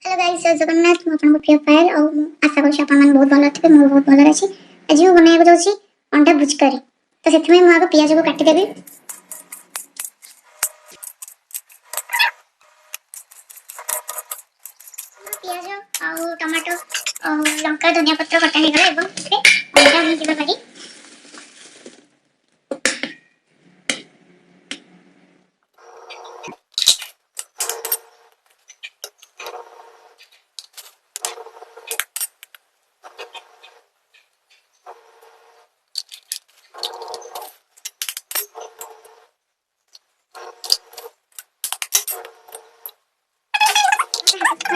Hello guys, जय जगन्नाथ। मु आपन प्रिय पायल और आशा करू आपन मन बहुत भलो थिबे। मु बहुत भलो अछि। आज मु बनाइबो जाउछि अंडा भुज करी। तो सेति में मु आगो पियाज को काटि देबी। पियाज और टमाटो और लंका धनिया पत्र कटा हे गला एवं से अंडा भुज दिबा पारी।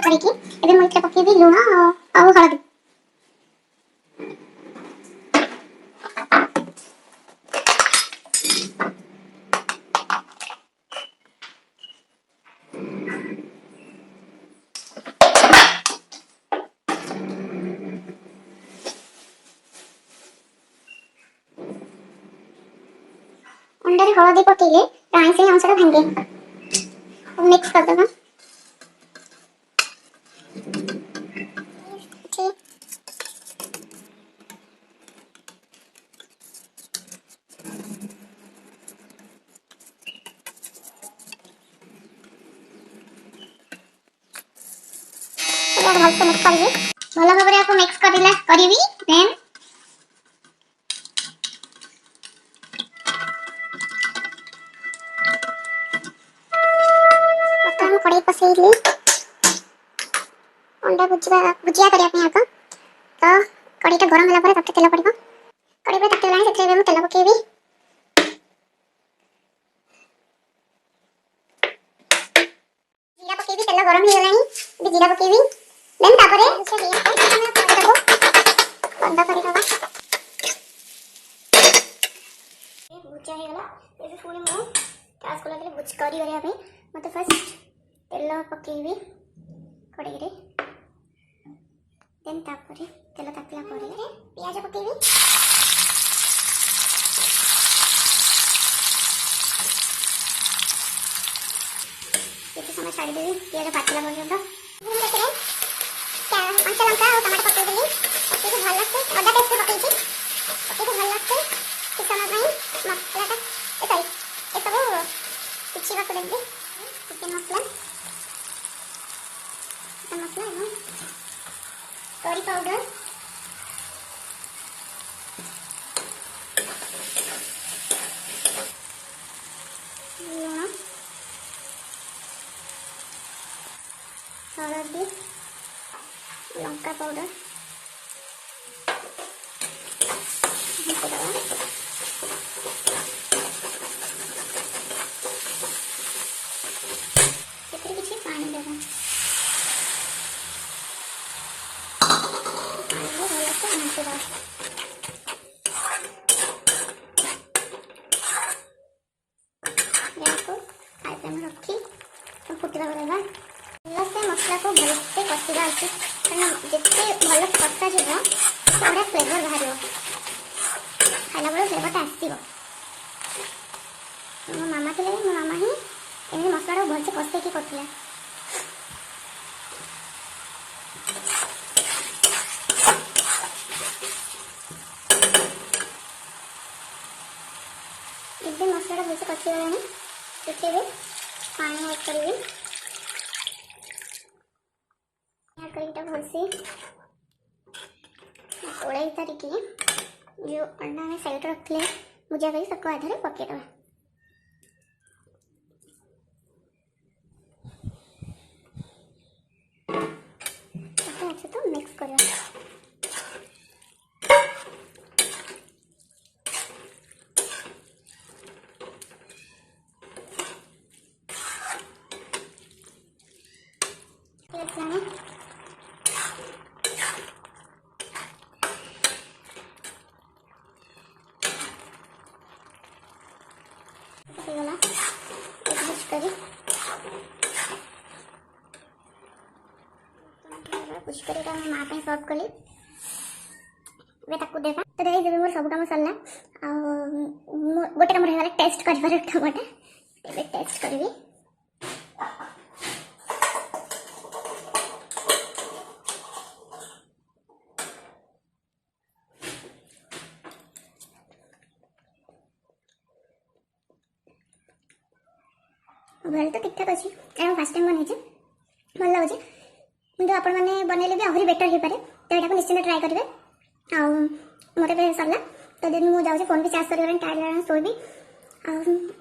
କରିକି ଏବେ ମୁଁ ଏଥିରେ ପକେଇବି ଲୁଣ ଆଉ ହଳଦୀ। अंडे हळदी पकेइले आइसे अंशटा भांगे मिक्स कर देबा। भलसे मिक्स करिए। भलो भाबरे आपको मिक्स करिला करिवि। देन बटन कड़ाई पसेइली अंडा भुजिया करिया पे आको। तो कड़ाईटा गरम होला परे तते तेल पड़िबो। कड़ाई पे तते लानी सेते मैं तेल पकेइबी। जीरा पकेइबी। तेल गरम हो गलानी बी जीरा पकेइबी। देन तापरे से दिया पे मैं पड़े देबो। बंद करि दबा। ये भुजिया हे गला। एसे पुनी मो गैस को लगले भुज करी करिया पे मते फर्स्ट तेल पकेइबी कड़ाई रे। देन तापरे तेल तापला परे प्याज पकेइबी। किसी समय छाड़ी देवी प्याज पाचिला पर्यंत। कंचा लंका और टमाटर पकेइ देली। पकेइ भल लागते अदा पेस्ट पकेइछि। पकेइ भल लागते किस समय भाई मसलाटा सॉरी ए सब किछि बात देबी। चिकन मसला एवं करी पाउडर लूण हळदी लंका पाउडर किसी पानी देगा। रखी फुटवा देगा। से मसला को भलसे कषा उचित कारण जिते भल कषा जीव बड़ा फ्लेवर बाहर खाला बेल फ्लेवरटा आसो। मो मामा थे मो मामा ही एमती मसला भलसे कषे करथिला। इतने मसला भलसे कषि गलानी देखिए पानी ऐड करी करीटा भलसे ओड़ाई तारिकी जो अंडा में साइड रखले भुजिया करी सबको आधारे पके दबा। अच्छे तो मिक्स कर कुछ करेगा मैं माँ पे सर्व कली वे ताकू देगा। तो गाइस जब मोर सब काम सरला आ गोटे काम रह गला टेस्ट करबार टमाटा एबे टेस्ट करबी। ओवरऑल तो ठीक ठाक अच्छी एंड फर्स्ट टाइम बन भल लगे किंतु आपण मैंने बनइले भी आहरी बेटर हो पारे तो यहाँ निश्चिंत ट्राए करेंगे मोर ए सरला तो दिन मुझे जाऊँ फोन भी चार्ज कर टायर शोबी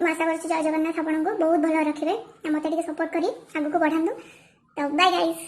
आशा कर जय जगन्नाथ आपको बहुत भल रखिए मत सपोर्ट करी आगे को बढ़ातु तो बाय गाइस।